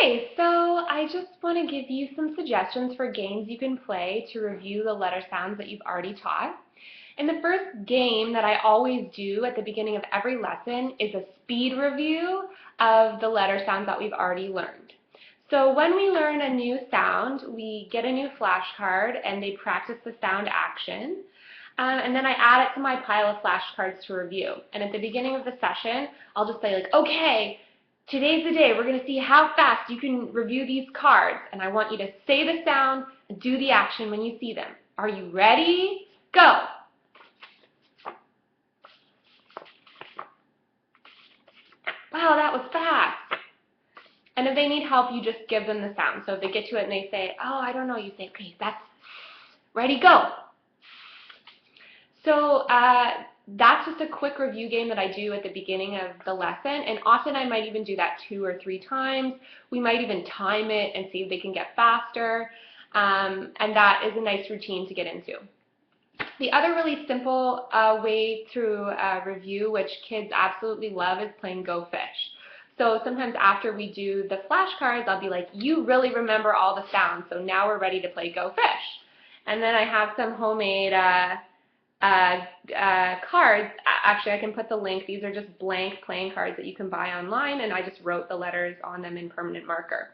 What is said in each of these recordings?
Hi, so I just want to give you some suggestions for games you can play to review the letter sounds that you've already taught. And the first game that I always do at the beginning of every lesson is a speed review of the letter sounds that we've already learned. So when we learn a new sound, we get a new flashcard and they practice the sound action. And then I add it to my pile of flashcards to review. And at the beginning of the session, I'll just say like, okay, today's the day. We're going to see how fast you can review these cards. And I want you to say the sound and do the action when you see them. Are you ready? Go! Wow, that was fast. And if they need help, you just give them the sound. So if they get to it and they say, oh, I don't know, you say, okay, that's ready, go. So that's just a quick review game that I do at the beginning of the lesson, and often I might even do that 2 or 3 times. We might even time it and see if they can get faster, and that is a nice routine to get into. The other really simple way to review, which kids absolutely love, is playing Go Fish. So sometimes after we do the flashcards, I'll be like, you really remember all the sounds, so now we're ready to play Go Fish. And then I have some homemade cards. Actually, I can put the link. These are just blank playing cards that you can buy online, and I just wrote the letters on them in permanent marker.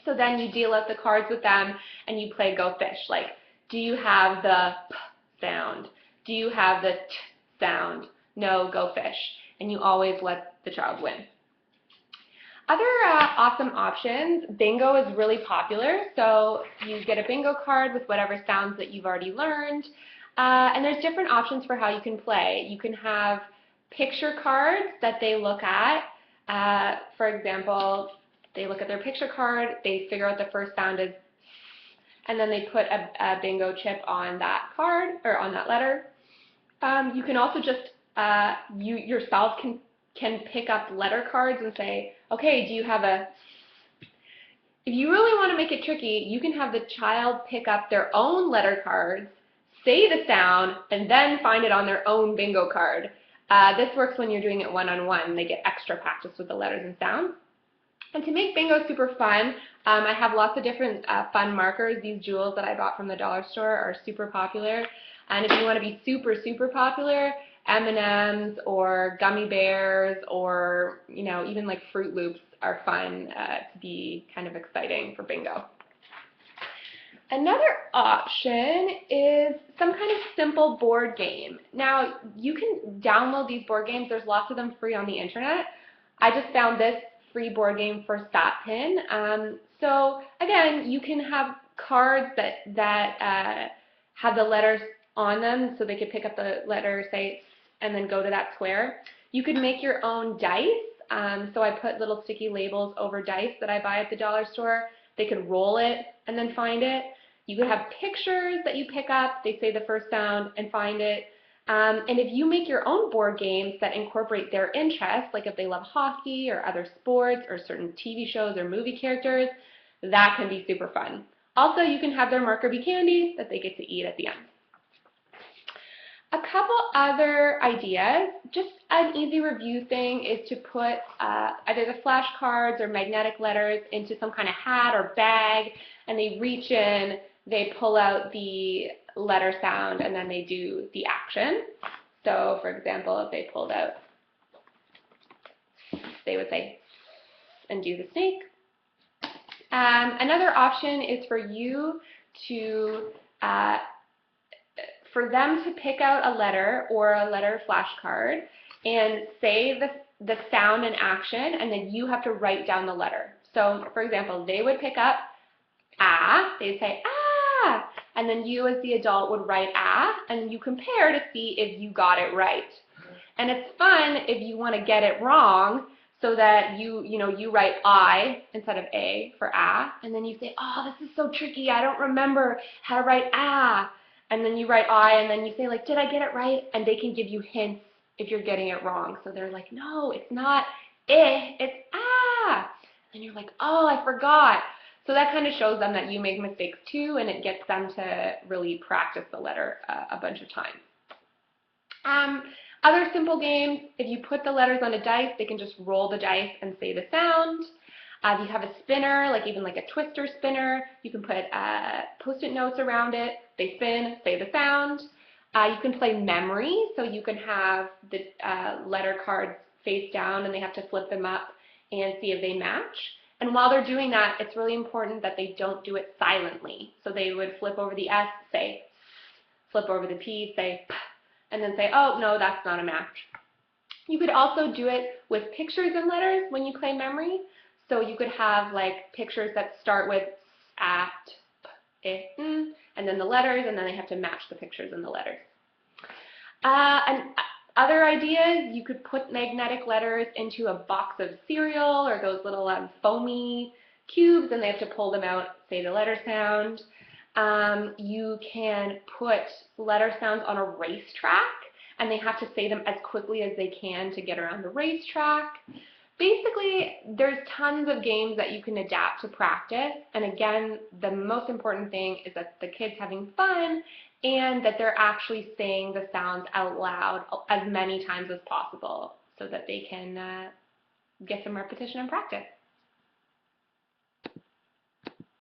So then you deal out the cards with them and you play Go Fish. Like, do you have the P sound? Do you have the T sound? No, go fish. And you always let the child win. Other awesome options, bingo is really popular. So you get a bingo card with whatever sounds that you've already learned. And there's different options for how you can play. You can have picture cards that they look at. For example, they look at their picture card, they figure out the first sound is, and then they put a bingo chip on that card or on that letter. You can also just, you yourself can pick up letter cards and say, okay, do you have a, if you really want to make it tricky, you can have the child pick up their own letter cards, say the sound, and then find it on their own bingo card. This works when you're doing it one-on-one. They get extra practice with the letters and sounds. And to make bingo super fun, I have lots of different fun markers. These jewels that I bought from the dollar store are super popular. And if you want to be super, super popular, M&Ms or gummy bears or, you know, even like Fruit Loops are fun to be kind of exciting for bingo. Another option is some kind of simple board game. Now, you can download these board games. There's lots of them free on the internet. I just found this free board game for Satpin. So again, you can have cards that have the letters on them, so they could pick up the letter, say, and then go to that square. You could make your own dice. So I put little sticky labels over dice that I buy at the dollar store. They could roll it and then find it. You could have pictures that you pick up. They say the first sound and find it. And if you make your own board games that incorporate their interests, like if they love hockey or other sports or certain TV shows or movie characters, that can be super fun. Also, you can have their marker be candy that they get to eat at the end. A couple other ideas, just an easy review thing is to put either the flashcards or magnetic letters into some kind of hat or bag, and they reach in, they pull out the letter sound, and then they do the action. So, for example, if they pulled out, they would say, and do the snake. Another option is for you to for them to pick out a letter or a letter flashcard and say the sound and action, and then you have to write down the letter. So, for example, they would pick up ah, they'd say ah, and then you as the adult would write ah, and you compare to see if you got it right. And it's fun if you want to get it wrong, so that you write I instead of A for ah, and then you say, oh, this is so tricky, I don't remember how to write ah. And then you write I, and then you say, like, did I get it right? And they can give you hints if you're getting it wrong. So they're like, no, it's not it's ah. And you're like, oh, I forgot. So that kind of shows them that you make mistakes too, and it gets them to really practice the letter a bunch of times. Other simple games, if you put the letters on a dice, they can just roll the dice and say the sound. If you have a spinner, like even like a twister spinner, you can put Post-it notes around it. They spin, say the sound. You can play memory, so you can have the letter cards face down and they have to flip them up and see if they match. And while they're doing that, it's really important that they don't do it silently. So they would flip over the S, say, flip over the P, say, P, and then say, oh, no, that's not a match. You could also do it with pictures and letters when you play memory. So you could have like pictures that start with at, and then the letters, and then they have to match the pictures and the letters. And other ideas, you could put magnetic letters into a box of cereal or those little foamy cubes, and they have to pull them out, say the letter sound. You can put letter sounds on a racetrack, and they have to say them as quickly as they can to get around the racetrack. Basically, there's tons of games that you can adapt to practice, and again, the most important thing is that the kid's having fun and that they're actually saying the sounds out loud as many times as possible so that they can get some repetition and practice.